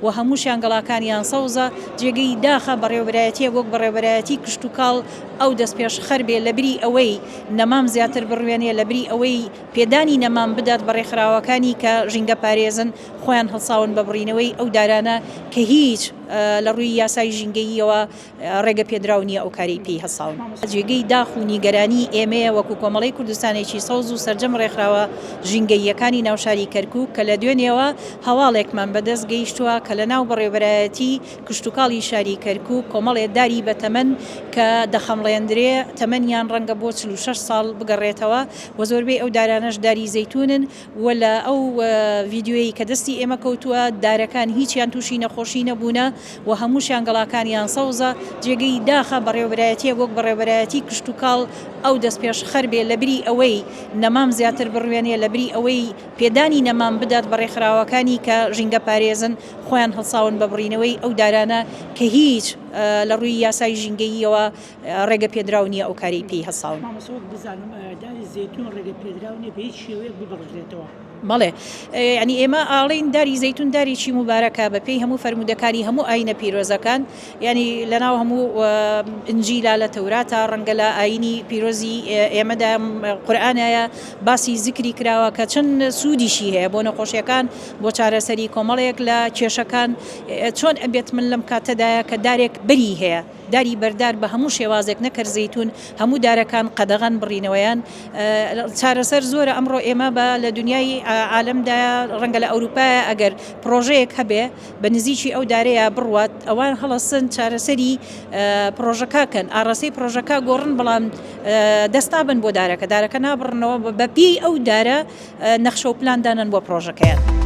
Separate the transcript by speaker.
Speaker 1: و هەمووشیان گەڵاکانیان سەوزە جێگەی داخە بەڕێوەبەرایەتیە وەک بەڕێوەبەرایەتی کشت و کاڵ ئەو دەست پێش خەر بێ لەبری ئەوەی نەمام زیاتر بڕوێنێ لەبری ئەوەی پێدانی نەمام بدات بە ڕێکخراوەکانی کە ژینگە پارێزن خۆیان هەڵساون بە بڕینەوەی ئەو دارانە کە هیچ لە ڕووی یاسای ژینگەییەوە ڕێگە پێدراونیە ئەو کاری پێی هەساون. جێگەی داخ و نیگەرانی ئێمەیە وەکو کۆمەڵی کوردستانێکی سەوز و سەرجەم ڕێکخراوە ژینگەییەکانی ناوشاری کەرکووک کە لە دوێنێەوە هەواڵێکمان بەدەست گەیشتووە کە لە ناو بەڕێوەبەرایەتی کشت و کاڵی شاری کەرکووک کۆمەڵێ داری بەتەمەن کە دەخەمڵێندرێ تەمەنیان ڕەنگە بۆ 46 ساڵ بگەڕێتەوە و زۆربەی ئەو دارانەش داری زەیتونن و لە ئەو ڤیددیۆیی کە دەستی ئێمە کەوتووە دارەکان هیچیان تووشی نەخۆشی نەبوونە و هەمووشیان گەڵاکانیان سەوزە جێگەی داخە بەڕێوەبەرایەتیە وەک بەڕێوەبەرایەتی کشت و کاڵ ئەو دەست پێش خەر بێ لەبری ئەوەی نەمام زیاتر بڕوێنێ لەبری ئەوەی پێدانی نەمام بدات بە ڕێکخراوەکانی کە ژینگە پارێزن خۆیان هەڵساون بە بڕینەوەی ئەو دارانە کە هیچ لە ڕووی یاسای ژینگەییەوە ڕێگە پێدراونیە ئەو کاری پێی هەساون.
Speaker 2: داری زەیتون ڕێگە پێدراونی بە هیچ شێوەیەک ببڕێتەوە.
Speaker 1: بەڵێ ینی ئێمە ئاڵین داری زەیتون دارێکی مبارەکە بە پێی هەموو فەرمودەکانی هەموو ئاینە پیرۆزەکان ینی لەناو هەموو ئنجیلا لە تەوراتە ڕەنگە لە ئاینی پیرۆزی ئێمەدا قورئانایە باسی زیکری کراوە کە چەند سوودیشی هەیە بۆ نەخۆشیەکان بۆ چارەسەری کۆمەڵێک لە کێشەکان چۆن ئەبێت من لەم کاتەدایە کە دارێک بەری هەیە داری بەردار بە هەموو شێوازێک نەکرد زەیتون هەموو دارەکان قەدەغەن بڕینەوەیان چارەسەر زۆرە ئەمڕۆ ئێمە بە لە دنیای عالەمدا ڕەنگە لە ئەوروپایە ئەگەر پرۆژەیەک هەبێ بە نزیکی ئەو دارەیە بڕوات ئەوان هەڵەسن چارەسەری پرۆژەکەکەن ئاڕاستەی پرۆژەکە گۆڕن بەڵام دەستا بن بۆ دارەکە نابڕنەوە بەپی ئەو دارە نەخشە و پلاندانن بۆ پرۆژەکەیان.